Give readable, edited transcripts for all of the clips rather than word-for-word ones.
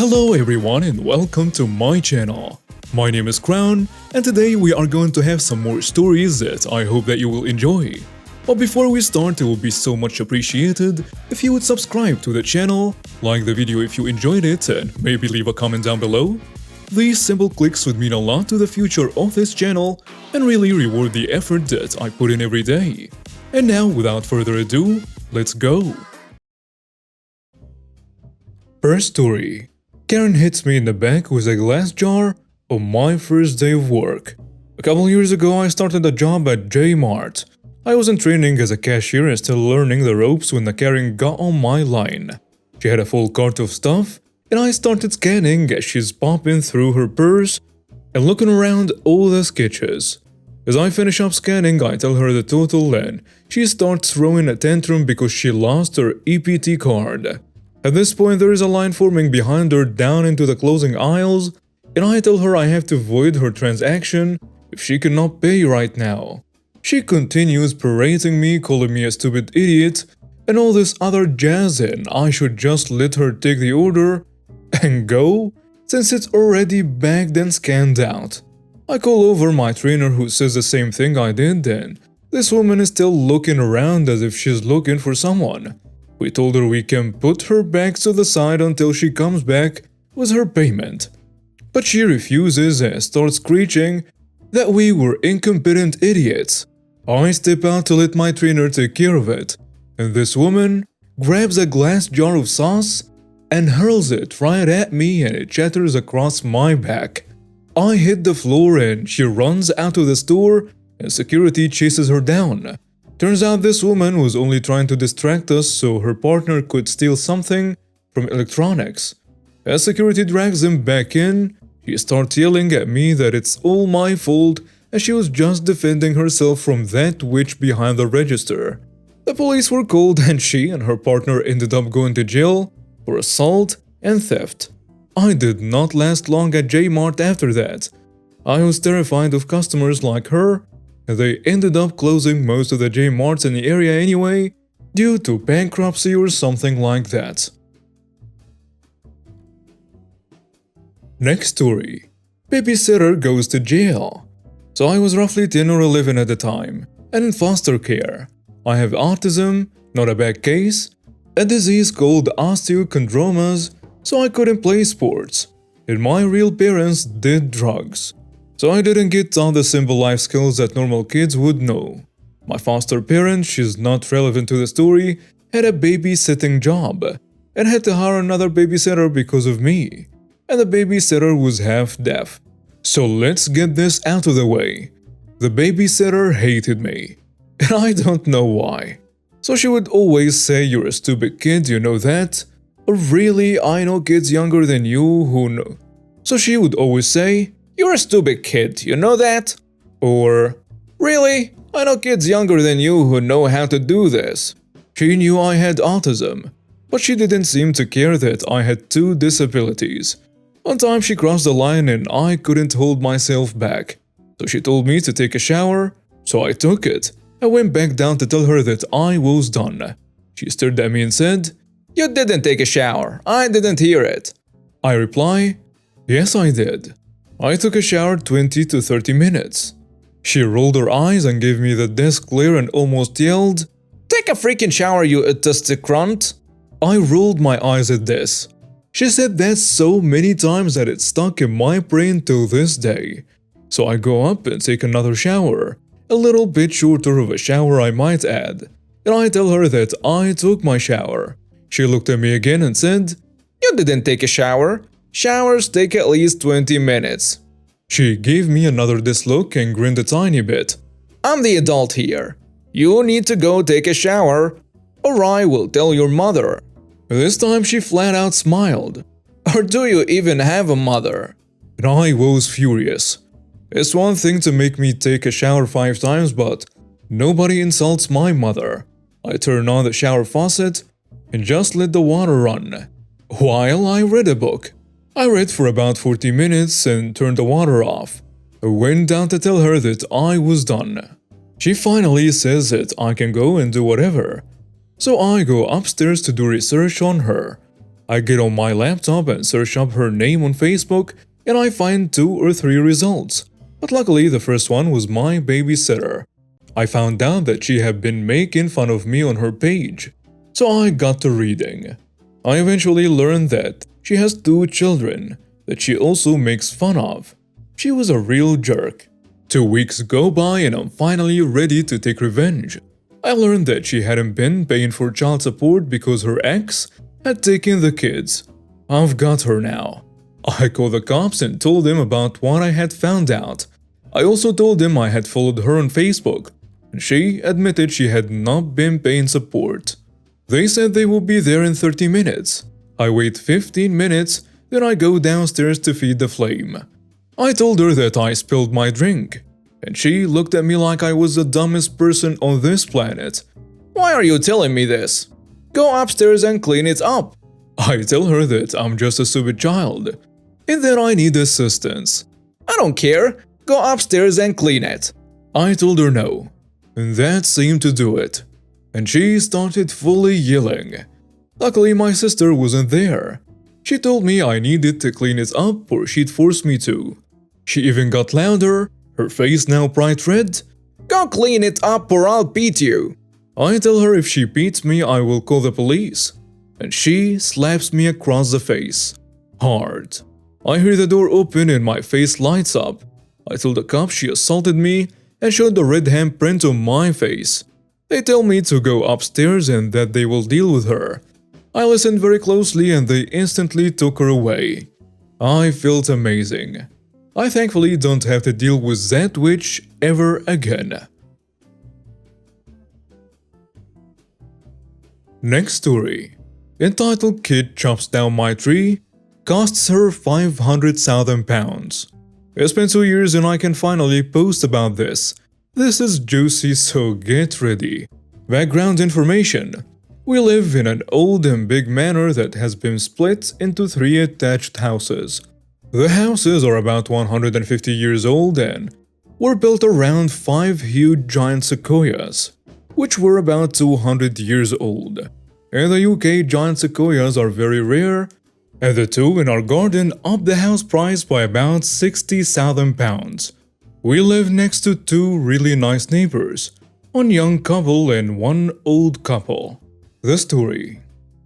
Hello everyone and welcome to my channel. My name is Crown and today we are going to have some more stories that I hope that you will enjoy. But before we start, it will be so much appreciated if you would subscribe to the channel, like the video if you enjoyed it, and maybe leave a comment down below. These simple clicks would mean a lot to the future of this channel and really reward the effort that I put in every day. And now, without further ado, let's go! First story. Karen hits me in the back with a glass jar on my first day of work. A couple years ago, I started a job at J-Mart. I was in training as a cashier and still learning the ropes when the Karen got on my line. She had a full cart of stuff, and I started scanning as she's popping through her purse and looking around all the sketches. As I finish up scanning, I tell her the total and she starts throwing a tantrum because she lost her EPT card. At this point, there is a line forming behind her down into the closing aisles, and I tell her I have to void her transaction if she cannot pay right now. She continues berating me, calling me a stupid idiot, and all this other jazz, and I should just let her take the order and go, since it's already bagged and scanned out. I call over my trainer who says the same thing I did, and this woman is still looking around as if she's looking for someone. We told her we can put her bags to the side until she comes back with her payment. But she refuses and starts screeching that we were incompetent idiots. I step out to let my trainer take care of it, and this woman grabs a glass jar of sauce and hurls it right at me and it shatters across my back. I hit the floor and she runs out of the store and security chases her down. Turns out this woman was only trying to distract us so her partner could steal something from electronics. As security drags him back in, she starts yelling at me that it's all my fault as she was just defending herself from that witch behind the register. The police were called and she and her partner ended up going to jail for assault and theft. I did not last long at J-Mart after that. I was terrified of customers like her, and they ended up closing most of the J-Marts in the area anyway, due to bankruptcy or something like that. Next story. Babysitter goes to jail. So I was roughly 10 or 11 at the time, and in foster care. I have autism, not a bad case, a disease called osteochondromas, so I couldn't play sports, and my real parents did drugs. So I didn't get all the simple life skills that normal kids would know. My foster parent, she's not relevant to the story, had a babysitting job and had to hire another babysitter because of me. And the babysitter was half deaf. So let's get this out of the way. The babysitter hated me. And I don't know why. So she would always say, "You're a stupid kid, you know that?" Or "Really, I know kids younger than you who know." So she would always say, "You're a stupid kid, you know that?" Or, "Really? I know kids younger than you who know how to do this." She knew I had autism, but she didn't seem to care that I had 2 disabilities. One time she crossed the line and I couldn't hold myself back. So she told me to take a shower, so I took it. I went back down to tell her that I was done. She stared at me and said, "You didn't take a shower, I didn't hear it." I reply, "Yes, I did. I took a shower 20 to 30 minutes. She rolled her eyes and gave me the desk glare and almost yelled, "Take a freaking shower, you autistic runt!" I rolled my eyes at this. She said that so many times that it stuck in my brain till this day. So I go up and take another shower, a little bit shorter of a shower I might add, and I tell her that I took my shower. She looked at me again and said, "You didn't take a shower. Showers take at least 20 minutes. She gave me another look and grinned a tiny bit. "I'm the adult here. You need to go take a shower, or I will tell your mother." This time she flat out smiled. "Or do you even have a mother?" And I was furious. It's one thing to make me take a shower 5 times, but nobody insults my mother. I turn on the shower faucet and just let the water run, while I read a book. I read for about 40 minutes and turned the water off. I went down to tell her that I was done. She finally says that I can go and do whatever. So I go upstairs to do research on her. I get on my laptop and search up her name on Facebook, and I find 2 or 3 results. But luckily, the first one was my babysitter. I found out that she had been making fun of me on her page, so I got to reading. I eventually learned that she has 2 children that she also makes fun of. She was a real jerk. 2 weeks go by and I'm finally ready to take revenge. I learned that she hadn't been paying for child support because her ex had taken the kids. I've got her now. I called the cops and told them about what I had found out. I also told them I had followed her on Facebook, and she admitted she had not been paying support. They said they will be there in 30 minutes. I wait 15 minutes, then I go downstairs to feed the flame. I told her that I spilled my drink, and she looked at me like I was the dumbest person on this planet. "Why are you telling me this? Go upstairs and clean it up." I tell her that I'm just a stupid child, and that I need assistance. "I don't care. Go upstairs and clean it." I told her no, and that seemed to do it, and she started fully yelling. Luckily, my sister wasn't there. She told me I needed to clean it up or she'd force me to. She even got louder, her face now bright red. "Go clean it up or I'll beat you." I tell her if she beats me, I will call the police, and she slaps me across the face. Hard. I hear the door open and my face lights up. I told the cops she assaulted me and showed the red handprint on my face. They tell me to go upstairs and that they will deal with her. I listened very closely and they instantly took her away. I felt amazing. I thankfully don't have to deal with that witch ever again. Next story. Entitled Kid Chops Down My Tree, costs her £500,000. It's been 2 years and I can finally post about this. This is juicy, so get ready. Background information. We live in an old and big manor that has been split into 3 attached houses. The houses are about 150 years old and were built around 5 huge giant sequoias, which were about 200 years old. In the UK, giant sequoias are very rare, and the 2 in our garden upped the house price by about £60,000. We live next to 2 really nice neighbors, one young couple and one old couple. The story.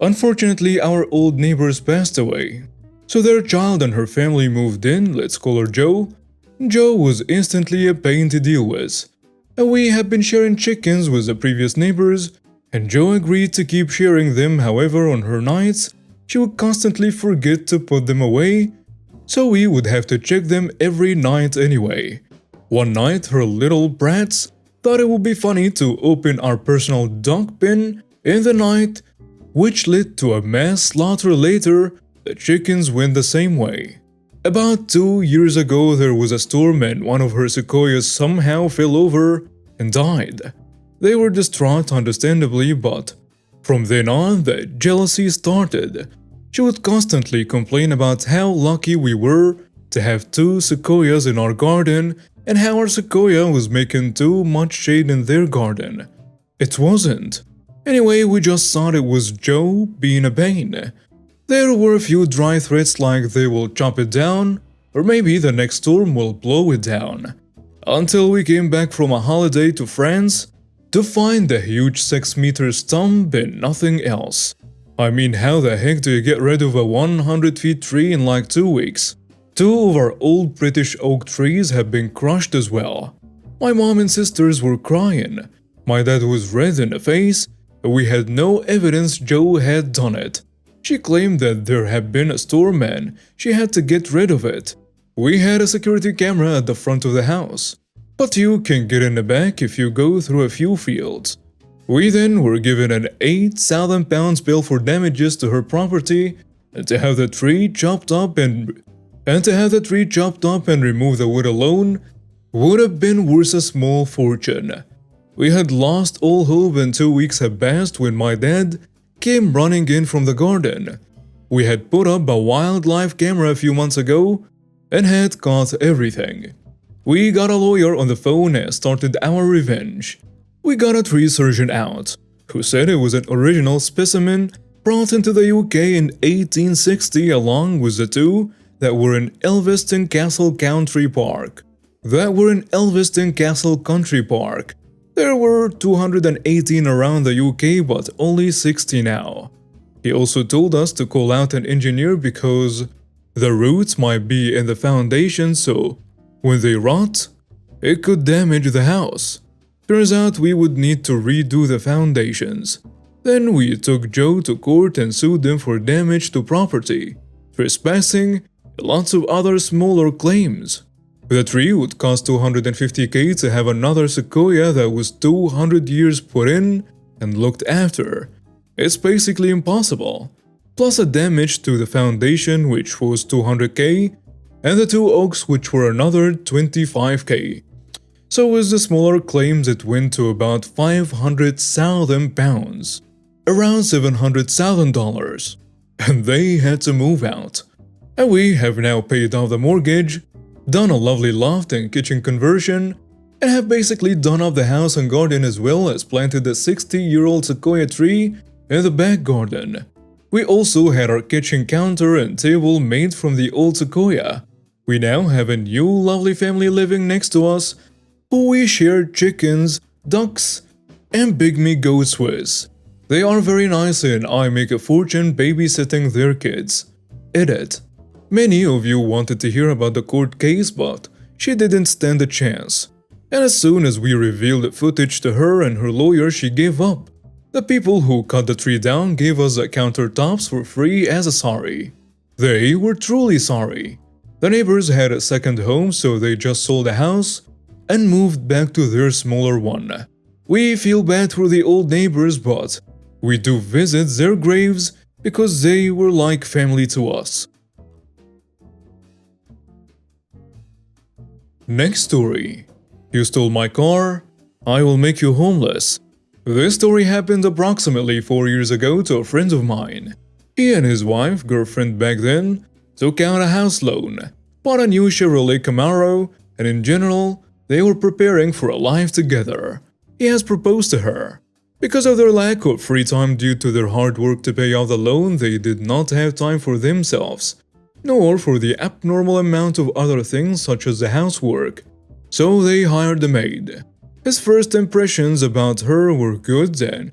Unfortunately, our old neighbors passed away, so their child and her family moved in. Let's call her Jo. Jo was instantly a pain to deal with. And we had been sharing chickens with the previous neighbors, and Jo agreed to keep sharing them. However, on her nights, she would constantly forget to put them away, so we would have to check them every night anyway. One night, her little brats thought it would be funny to open our personal dog pen in the night, which led to a mass slaughter later. The chickens went the same way. About 2 years ago, there was a storm and one of her sequoias somehow fell over and died. They were distraught, understandably, but from then on, the jealousy started. She would constantly complain about how lucky we were to have 2 sequoias in our garden and how our sequoia was making too much shade in their garden. It wasn't. Anyway, we just thought it was Jo being a pain. There were a few dry threats like they will chop it down, or maybe the next storm will blow it down. Until we came back from a holiday to France to find the huge 6-meter stump and nothing else. I mean, how the heck do you get rid of a 100-foot tree in like 2 weeks? 2 of our old British oak trees have been crushed as well. My mom and sisters were crying. My dad was red in the face. We had no evidence Jo had done it. She claimed that there had been a storm and she had to get rid of it. We had a security camera at the front of the house, but you can get in the back if you go through a few fields. We then were given an £8,000 bill for damages to her property, and to have the tree chopped up and remove the wood alone would have been worth a small fortune. We had lost all hope and 2 weeks had passed when my dad came running in from the garden. We had put up a wildlife camera a few months ago and had caught everything. We got a lawyer on the phone and started our revenge. We got a tree surgeon out, who said it was an original specimen brought into the UK in 1860 along with the two that were in Elveston Castle Country Park. There were 218 around the UK but only 60 now. He also told us to call out an engineer because the roots might be in the foundation, so when they rot, it could damage the house. Turns out we would need to redo the foundations. Then we took Joe to court and sued them for damage to property, trespassing, and lots of other smaller claims. The tree would cost $250K to have another sequoia that was 200 years put in and looked after. It's basically impossible. Plus a damage to the foundation which was $200K, and the two oaks which were another $25K. So with the smaller claims it went to about £500,000, around $700,000, and they had to move out. And we have now paid off the mortgage, done a lovely loft and kitchen conversion, and have basically done up the house and garden as well as planted a 60-year-old sequoia tree in the back garden. We also had our kitchen counter and table made from the old sequoia. We now have a new lovely family living next to us, who we share chickens, ducks, and pygmy goats with. They are very nice and I make a fortune babysitting their kids. Edit. Many of you wanted to hear about the court case, but she didn't stand a chance. And as soon as we revealed the footage to her and her lawyer, she gave up. The people who cut the tree down gave us the countertops for free as a sorry. They were truly sorry. The neighbors had a second home, so they just sold the house and moved back to their smaller one. We feel bad for the old neighbors, but we do visit their graves because they were like family to us. Next story. You stole my car, I will make you homeless. This story happened approximately 4 years ago to a friend of mine. He and his wife, girlfriend back then, took out a house loan, bought a new Chevrolet Camaro, and in general, they were preparing for a life together. He has proposed to her. Because of their lack of free time due to their hard work to pay off the loan, they did not have time for themselves, nor for the abnormal amount of other things such as the housework. So they hired a maid. His first impressions about her were good and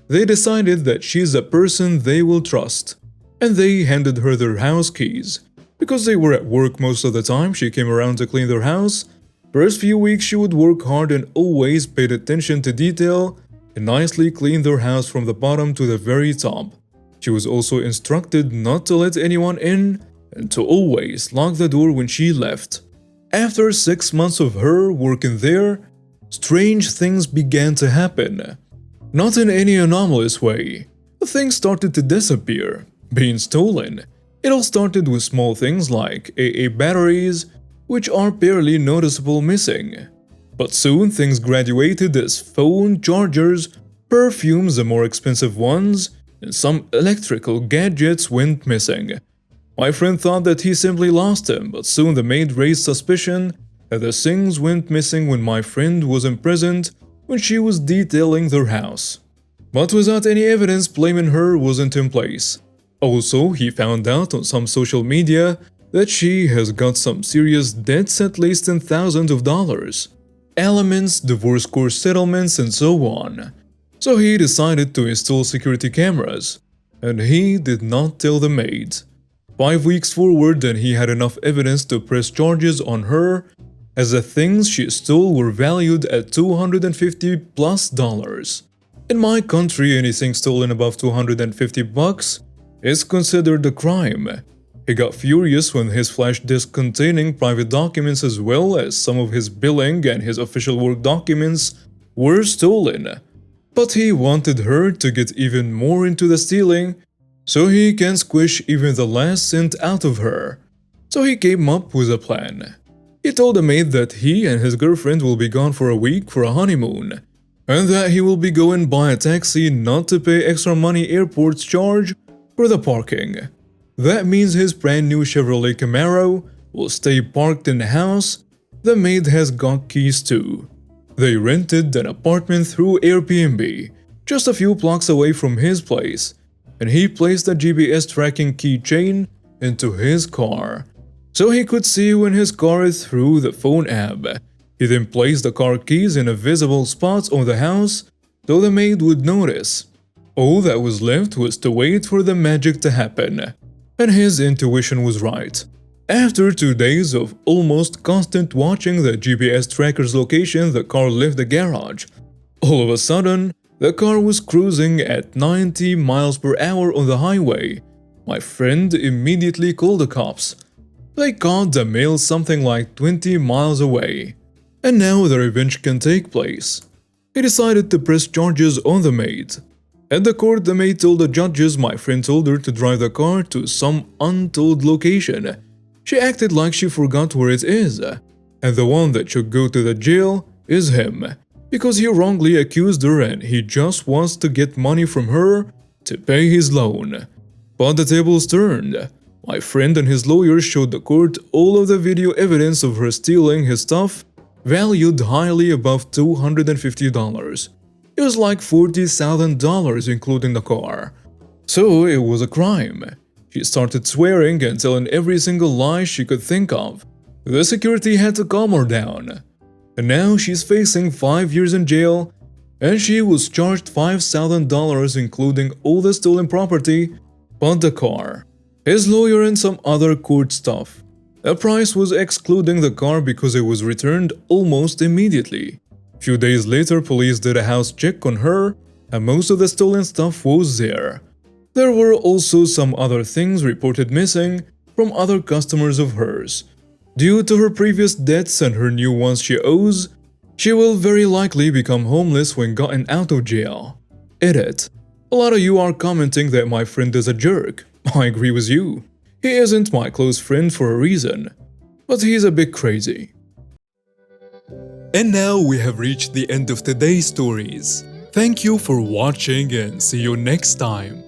they decided that she's a person they will trust. And they handed her their house keys. Because they were at work most of the time, she came around to clean their house. First few weeks she would work hard and always paid attention to detail and nicely cleaned their house from the bottom to the very top. She was also instructed not to let anyone in and to always lock the door when she left. After 6 months of her working there, strange things began to happen. Not in any anomalous way. Things started to disappear, being stolen. It all started with small things like AA batteries, which are barely noticeable missing. But soon things graduated as phone chargers, perfumes, the more expensive ones, and some electrical gadgets went missing. My friend thought that he simply lost them, but soon the maid raised suspicion that the things went missing when my friend was imprisoned when she was detailing their house. But without any evidence, blaming her wasn't in place. Also, he found out on some social media that she has got some serious debts at least in thousands of dollars. Aliments, divorce court settlements, and so on. So he decided to install security cameras. And he did not tell the maid. 5 weeks forward and he had enough evidence to press charges on her, as the things she stole were valued at $250+. In my country, anything stolen above $250 is considered a crime. He got furious when his flash disk containing private documents as well as some of his billing and his official work documents were stolen. But he wanted her to get even more into the stealing, so he can squish even the last cent out of her. So he came up with a plan. He told the maid that he and his girlfriend will be gone for a week for a honeymoon, and that he will be going by a taxi not to pay extra money airports charge for the parking. That means his brand new Chevrolet Camaro will stay parked in the house the maid has got keys to. They rented an apartment through Airbnb, just a few blocks away from his place. and he placed a GPS tracking keychain into his car, so he could see when his car is through the phone app. He then placed the car keys in a visible spots on the house so the maid would notice. All that was left was to wait for the magic to happen. And his intuition was right. After 2 days of almost constant watching the GPS tracker's location, the car left the garage. All of a sudden, the car was cruising at 90 miles per hour on the highway. My friend immediately called the cops. They caught the male something like 20 miles away. And now the revenge can take place. He decided to press charges on the maid. At the court, the maid told the judges my friend told her to drive the car to some untold location. She acted like she forgot where it is. And the one that should go to the jail is him, because he wrongly accused her and he just wants to get money from her to pay his loan. But the tables turned. My friend and his lawyer showed the court all of the video evidence of her stealing his stuff, valued highly above $250. It was like $40,000 including the car. So it was a crime. She started swearing and telling every single lie she could think of. The security had to calm her down. And now she's facing 5 years in jail, and she was charged $5,000 including all the stolen property but the car, his lawyer and some other court stuff. The price was excluding the car because it was returned almost immediately. Few days later, police did a house check on her, and most of the stolen stuff was there. There were also some other things reported missing from other customers of hers. Due to her previous debts and her new ones she owes, she will very likely become homeless when gotten out of jail. Edit. A lot of you are commenting that my friend is a jerk. I agree with you. He isn't my close friend for a reason, but he's a bit crazy. And now we have reached the end of today's stories. Thank you for watching and see you next time.